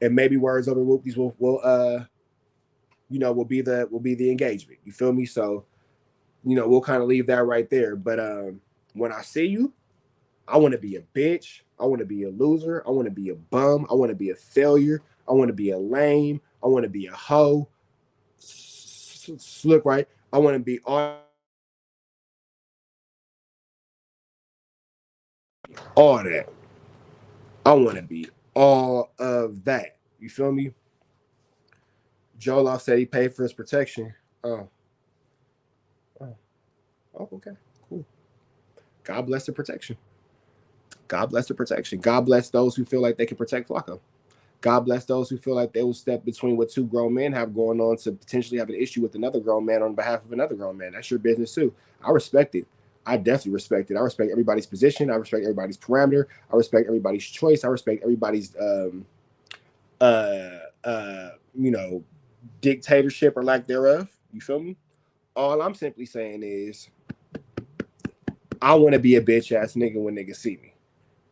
And maybe words over whoopties will will be the engagement. You feel me? So, we'll kind of leave that right there. But when I see you, I want to be a bitch. I want to be a loser. I want to be a bum. I want to be a failure. I want to be a lame. I want to be a hoe. Look right. I want to be all that. I want to be all of that. You feel me? Joloff said he paid for his protection. Oh, okay, cool. God bless the protection. God bless the protection. God bless those who feel like they can protect Flacco. God bless those who feel like they will step between what two grown men have going on to potentially have an issue with another grown man on behalf of another grown man. That's your business too. I respect it. I definitely respect it. I respect everybody's position. I respect everybody's parameter. I respect everybody's choice. I respect everybody's dictatorship or lack thereof. You feel me? All I'm simply saying is I want to be a bitch ass nigga when niggas see me.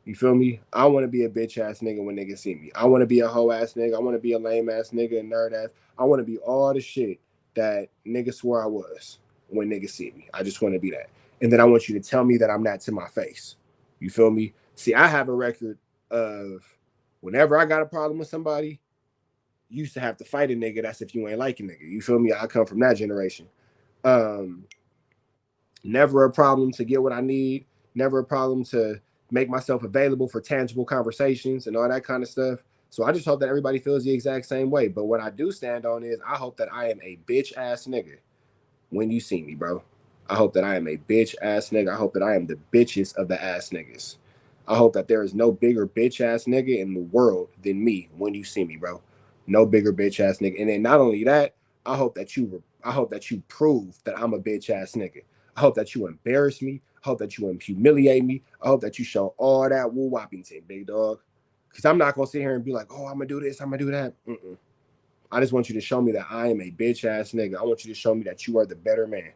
You feel me? I want to be a bitch ass nigga when niggas see me. I want to be a hoe ass nigga. I want to be a lame ass nigga and nerd ass. I want to be all the shit that niggas swore I was when niggas see me. I just want to be that. And then I want you to tell me that I'm not to my face. You feel me? See, I have a record of whenever I got a problem with somebody, you used to have to fight a nigga. That's if you ain't like a nigga. You feel me? I come from that generation. Never a problem to get what I need. Never a problem to make myself available for tangible conversations and all that kind of stuff. So I just hope that everybody feels the exact same way. But what I do stand on is I hope that I am a bitch ass nigga when you see me, bro. I hope that I am a bitch ass nigga. I hope that I am the bitches of the ass niggas. I hope that there is no bigger bitch ass nigga in the world than me when you see me, bro. No bigger bitch ass nigga. And then not only that, I hope that you prove that I'm a bitch ass nigga. I hope that you embarrass me. I hope that you humiliate me. I hope that you show all that woo Wappington, big dog. Because I'm not going to sit here and be like, oh, I'm going to do this, I'm going to do that. I just want you to show me that I am a bitch ass nigga. I want you to show me that you are the better man.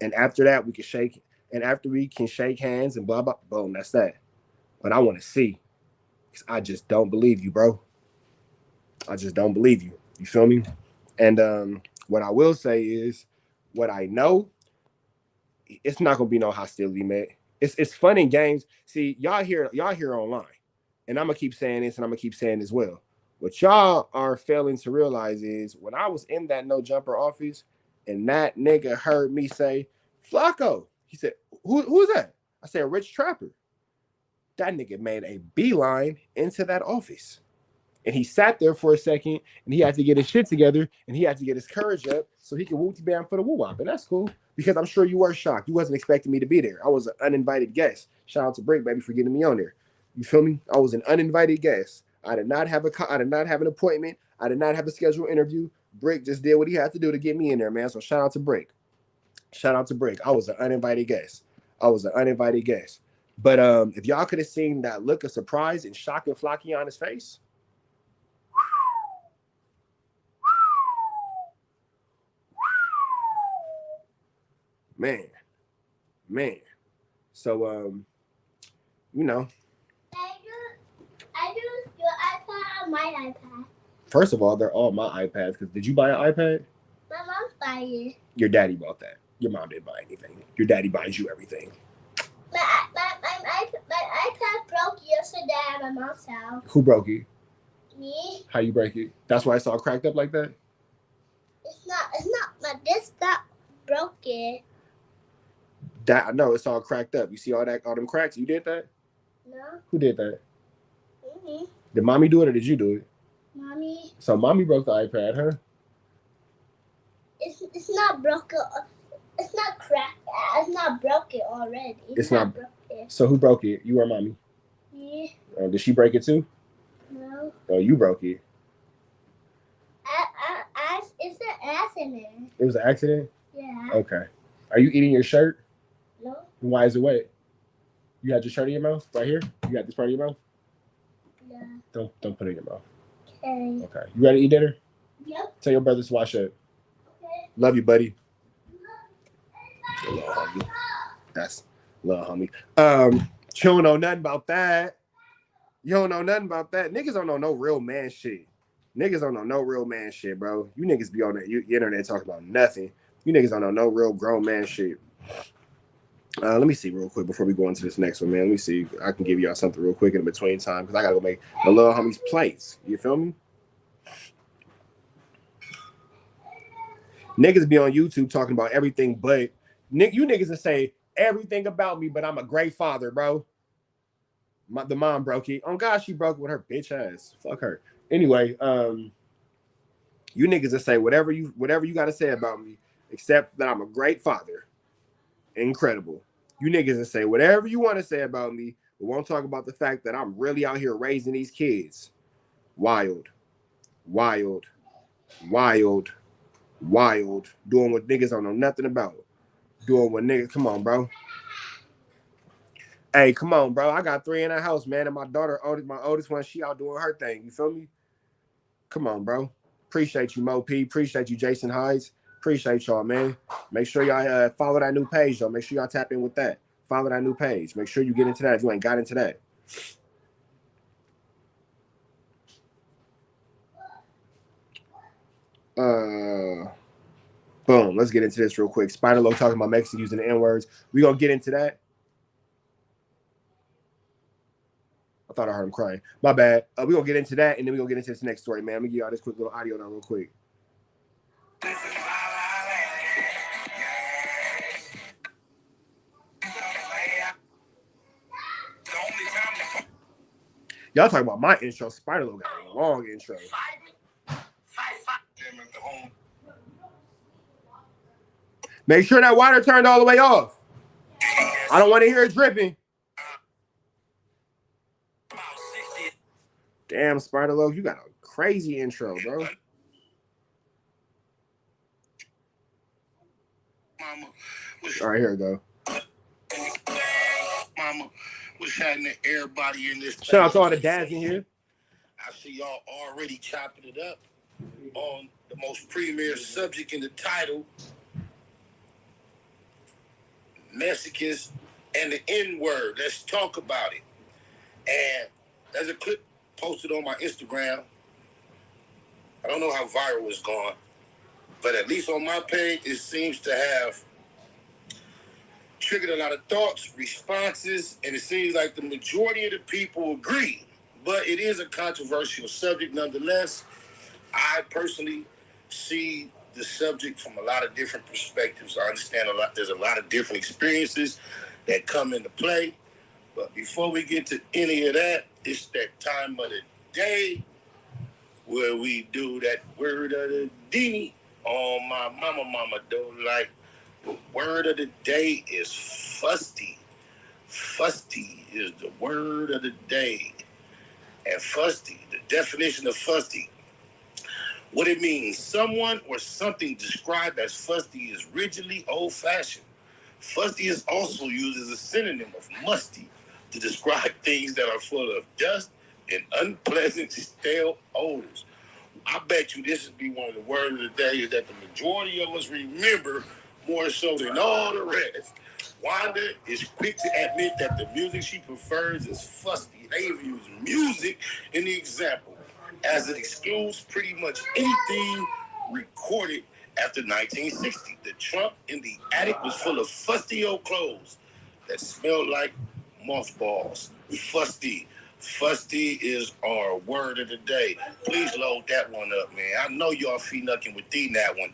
And after that, we can shake. And after we can shake hands and blah, blah, boom, that's that. But I want to see. Because I just don't believe you, bro. I just don't believe you. You feel me? And what I will say is, what I know, it's not gonna be no hostility, man. It's fun in games. See, y'all here online, and I'm gonna keep saying this, and I'm gonna keep saying as well. What y'all are failing to realize is when I was in that no jumper office, and that nigga heard me say, Flacco, he said, who's that? I said, Rich Trapper. That nigga made a beeline into that office. And he sat there for a second, and he had to get his shit together, and he had to get his courage up so he could whoop-de-bam for the woo-wop. And that's cool, because I'm sure you were shocked. You wasn't expecting me to be there. I was an uninvited guest. Shout out to Break Baby for getting me on there. You feel me? I was an uninvited guest. I did not have an appointment. I did not have a scheduled interview. Break just did what he had to do to get me in there, man. So shout out to Break. Shout out to Break. I was an uninvited guest. But if y'all could have seen that look of surprise and shock and Flocky on his face. Man. So you know. I use your iPad or my iPad. First of all, they're all my iPads. Because did you buy an iPad? My mom's buying it. Your daddy bought that. Your mom didn't buy anything. Your daddy buys you everything. My iPad broke yesterday at my mom's house. Who broke it? Me. How you break it? That's why it's all cracked up like that? It's not. My disc got broken. That I know it's all cracked up. You see all them cracks? You did that? No. Who did that? Mm-hmm. Did mommy do it or did you do it? Mommy. So mommy broke the iPad, huh? It's not broken. It's not cracked. It's not broken already. It's not broken. So who broke it? You or mommy? Me. Did she break it too? No. Oh, you broke it. It's an accident. It was an accident? Yeah. Okay. Are you eating your shirt? No. Why is it wet? You had your shirt in your mouth? Right here? You got this part in your mouth? Yeah. Don't put it in your mouth. Okay. Okay. You ready to eat dinner? Yep. Tell your brothers to wash up. Okay. Love you, buddy. Little homie. That's little homie. You don't know nothing about that. You don't know nothing about that. Niggas don't know no real man shit. Niggas don't know no real man shit, bro. You niggas be on the internet talking about nothing. You niggas don't know no real grown man shit. Let me see real quick before we go into this next one, man. Let me see. I can give y'all something real quick in between time because I gotta go make the little homies plates. You feel me? Niggas be on YouTube talking about everything, but you niggas will say everything about me, but I'm a great father, bro. The mom broke it. Oh God, she broke it with her bitch ass. Fuck her. Anyway, you niggas will say whatever you gotta say about me, except that I'm a great father. Incredible. You niggas will say whatever you want to say about me, but won't talk about the fact that I'm really out here raising these kids. Wild. Doing what niggas don't know nothing about. Doing what niggas, come on, bro. Hey, come on, bro. I got 3 in the house, man. And my oldest one, she out doing her thing. You feel me? Come on, bro. Appreciate you, Mo P. Appreciate you, Jason Hides. Appreciate y'all, man. Make sure y'all follow that new page, though. Make sure y'all tap in with that. Follow that new page. Make sure you get into that if you ain't got into that. Boom. Let's get into this real quick. Spider-Lo talking about Mexican using the N-words. We gonna get into that. I thought I heard him crying. My bad. We're going to get into that, and then we're going to get into this next story, man. Let me give y'all this quick little audio down real quick. Y'all talking about my intro. Spider-Lo got a long intro. Make sure that water turned all the way off. I don't want to hear it dripping. Damn, Spider-Lo, you got a crazy intro, bro. All right, here we go. Mama, what's happening to everybody in this? Shout out to all the dads in here. I see y'all already chopping it up on the most premier subject in the title, Mexicans and the N-word. Let's talk about it. And there's a clip posted on my Instagram. I don't know how viral it's gone, but at least on my page, it seems to have triggered a lot of thoughts, responses, and it seems like the majority of the people agree. But it is a controversial subject nonetheless. I personally see the subject from a lot of different perspectives. I understand there's a lot of different experiences that come into play. But before we get to any of that, it's that time of the day where we do that word of the day. On my mama don't like. The word of the day is fusty. Fusty is the word of the day. And fusty, the definition of fusty, what it means, someone or something described as fusty is rigidly old-fashioned. Fusty is also used as a synonym of musty to describe things that are full of dust and unpleasant stale odors. I bet you this would be one of the words of the day is that the majority of us remember more so than all the rest. Wanda is quick to admit that the music she prefers is fusty. They even use music in the example, as it excludes pretty much anything recorded after 1960. The trunk in the attic was full of fusty old clothes that smelled like mothballs. Fusty. Fusty is our word of the day. Please load that one up, man. I know y'all nucking with that one,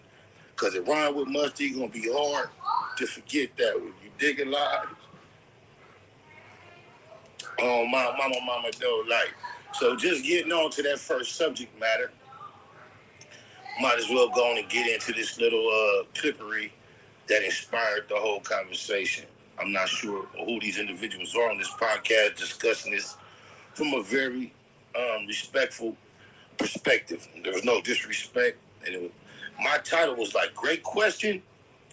because it rhyme with musty. Gonna be hard to forget that one. You dig it live? Oh, my mama don't like. So just getting on to that first subject matter, might as well go on and get into this little clippery that inspired the whole conversation. I'm not sure who these individuals are on this podcast discussing this from a very respectful perspective. There was no disrespect. And my title was like, great question,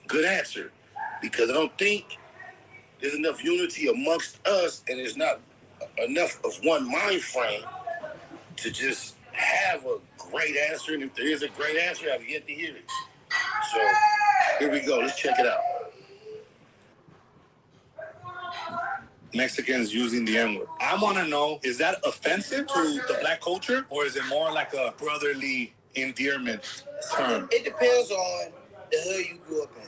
good answer. Because I don't think there's enough unity amongst us, and there's not enough of one mind frame to just have a great answer. And if there is a great answer, I've yet to hear it. So here we go. Let's check it out. Mexicans using the N-word. I want to know, is that offensive to the black culture, or is it more like a brotherly endearment term? It depends on the hood you grew up in.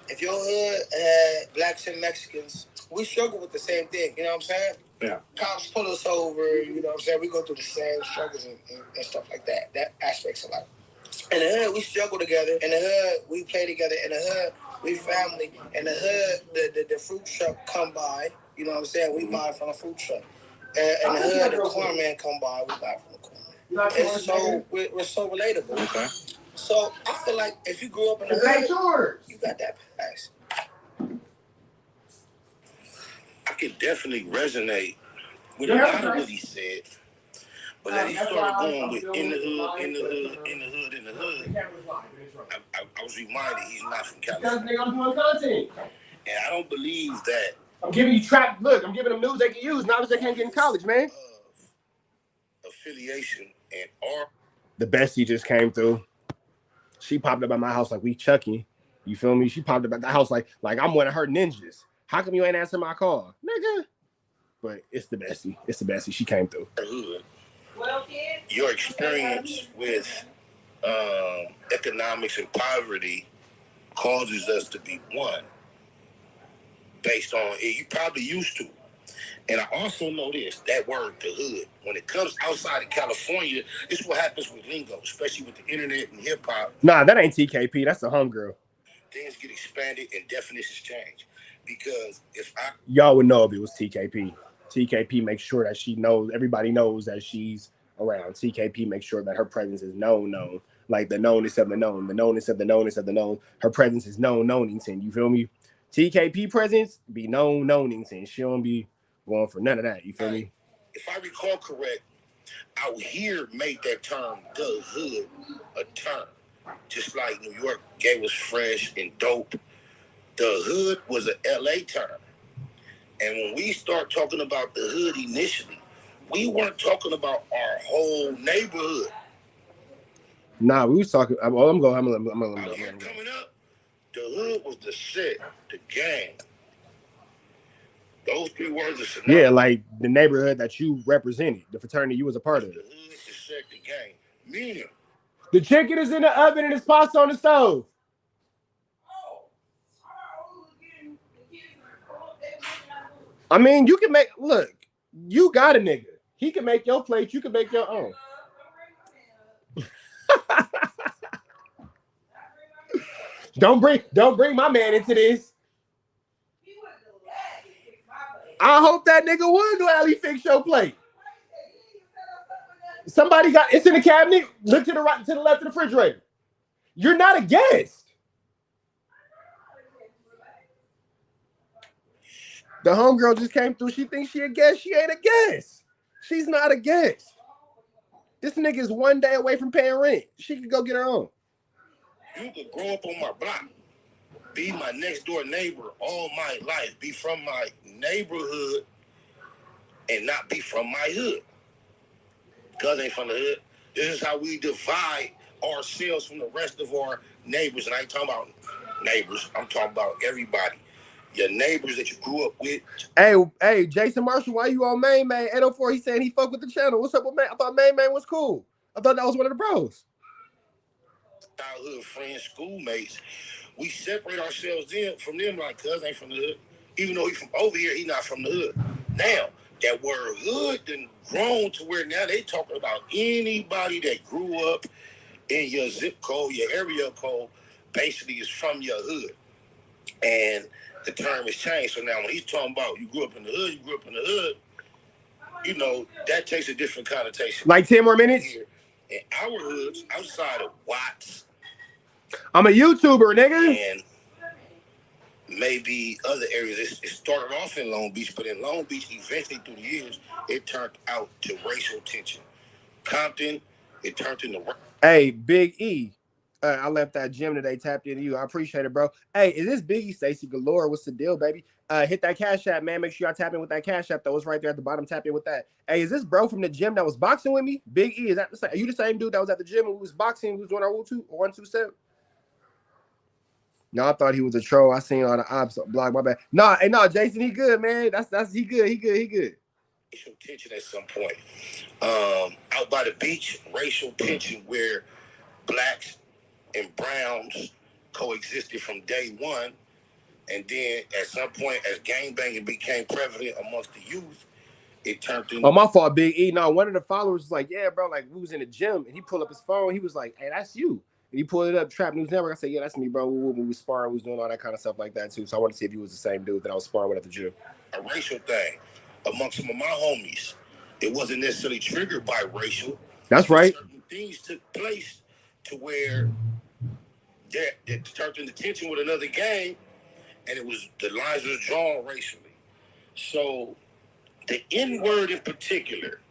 If your hood had blacks and Mexicans, we struggle with the same thing, you know what I'm saying? Yeah. Cops pull us over, you know what I'm saying? We go through the same struggles and stuff like that. That aspects of life. In the hood, we struggle together. In the hood, we play together. In the hood, we family. In the hood, the fruit truck come by. You know what I'm saying? We buy from a fruit truck. And in the hood, the corn man come by. We buy from the corn man. And so we're so relatable. Okay. So I feel like if you grew up in the hood, you got that pass. I could definitely resonate with a lot of what he said. But as he started going with in the hood, I was reminded he's not from California. And I don't believe that. I'm giving you trap. Look, I'm giving them news they can use. Knowledge they can't get in college, man. Affiliation and art. The bestie just came through. She popped up at my house like we Chucky. You feel me? She popped up at the house like I'm one of her ninjas. How come you ain't answering my call, nigga? But it's the bestie. It's the bestie. She came through. Your experience with economics and poverty causes us to be one. Based on it, you probably used to. And I also know this, that word, the hood, when it comes outside of California, this is what happens with lingo, especially with the internet and hip hop. Nah, that ain't TKP. That's the homegirl. Things get expanded and definitions change. Because if y'all would know if it was TKP. TKP makes sure that she knows, everybody knows that she's around. TKP makes sure that her presence is known. Like the knowness of the known, the knownness of the knownness of the known. Her presence is knownington. You feel me? TKP presence be knownington. She don't be going for none of that. You feel me? If I recall correct, out here made that term, the hood, a term. Just like New York gave us fresh and dope. The hood was an LA term. And when we start talking about the hood initially, we weren't talking about our whole neighborhood. Nah, we was talking. I'm gonna go. Coming up, the hood was the set, the gang. Those three words are synonymous. Yeah, like the neighborhood that you represented, the fraternity you was a part of. The hood, the set, the gang. Meaning, the chicken is in the oven and it's pasta on the stove. I mean, you can make, look, you got a nigga. He can make your plate, you can make your own. Don't bring my man into this. I hope that nigga would gladly fix your plate. Somebody got it's in the cabinet. Look to the right, to the left of the refrigerator. You're not a guest. The homegirl just came through. She thinks she a guest. She ain't a guest. She's not a guest. This nigga is one day away from paying rent. She could go get her own. You could grow up on my block, be my next door neighbor all my life, be from my neighborhood, and not be from my hood. Cuz ain't from the hood. This is how we divide ourselves from the rest of our neighbors. And I ain't talking about neighbors. I'm talking about everybody. Your neighbors that you grew up with. Hey, Jason Marshall, why you on Main Man? 804, he saying he fuck with the channel. What's up with Man? I thought Main Man was cool. I thought that was one of the bros. Childhood friends, schoolmates. We separate ourselves from them like cuz ain't from the hood. Even though he from over here, he not from the hood. Now, that word hood done grown to where now they talking about anybody that grew up in your zip code, your area code, basically is from your hood. And the term has changed. So now when he's talking about you grew up in the hood, you know, that takes a different connotation. Like 10 more minutes? Here. In our hoods, outside of Watts. I'm a YouTuber, nigga. And maybe other areas. It started off in Long Beach, but in Long Beach, eventually through the years, it turned out to racial tension. Compton, it turned into... Hey, Big E. I left that gym today, tapped into you. I appreciate it, bro. Hey, is this Biggie Stacy Galore? What's the deal, baby? Hit that Cash App, man. Make sure y'all tap in with that Cash App, though. It's right there at the bottom. Tap in with that. Hey, is this bro from the gym that was boxing with me? Big E, is that the same? Are you the same dude that was at the gym who was boxing, who was doing our 1-2 step? No, I thought he was a troll. I seen all the ops blog. My bad. No, hey, no, Jason, he good, man. That's he good. He good. Racial tension at some point. Out by the beach, racial tension where blacks and browns coexisted from day one, and then at some point, as gangbanging became prevalent amongst the youth, it turned into... Oh, my fault, Big E. No, one of the followers was like, yeah, bro, like, we was in the gym, and he pulled up his phone. He was like, hey, that's you. And he pulled it up, Trap News Network. I said, yeah, that's me, bro. We was sparring, we was doing all that kind of stuff like that, too. So I wanted to see if he was the same dude that I was sparring with at the gym. A racial thing amongst some of my homies. It wasn't necessarily triggered by racial. That's right. Certain things took place to where it turned into tension with another gang, and the lines were drawn racially. So the N-word in particular,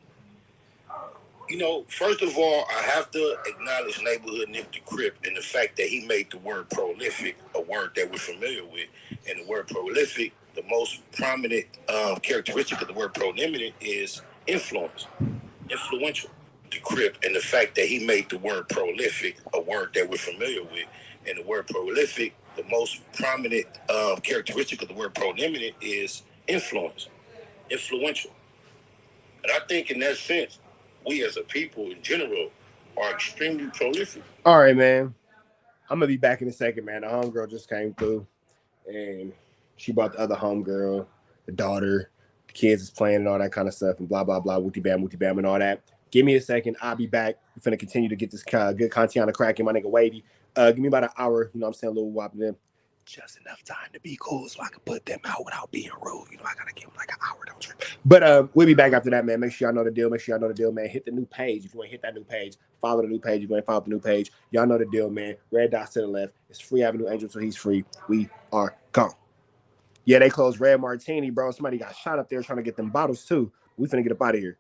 you know, first of all, I have to acknowledge Neighborhood Nip the Crip and the fact that he made the word prolific a word that we're familiar with. And the word prolific, the most prominent characteristic of the word prominent is influence, influential. The Crip and the fact that he made the word prolific a word that we're familiar with. And the word prolific, the most prominent characteristic of the word prominent is influence, influential. And I think in that sense, we as a people in general are extremely prolific. All right, man. I'm going to be back in a second, man. The homegirl just came through, and she brought the other homegirl, the daughter, the kids is playing and all that kind of stuff, and blah, blah, blah, wooty bam, and all that. Give me a second. I'll be back. We're finna continue to get this good content on the crack, and my nigga Wavy. Give me about an hour, you know what I'm saying, a little whop of them. Just enough time to be cool so I can put them out without being rude. You know, I gotta give them like an hour, don't trip. But we'll be back after that, man. Make sure y'all know the deal. Man. Hit the new page. If you want to hit that new page, follow the new page. If you want to follow the new page, y'all know the deal, man. Red dots to the left. It's Free Avenue Angel, so he's free. We are gone. Yeah, they closed Red Martini, bro. Somebody got shot up there trying to get them bottles too. We finna get up out of here.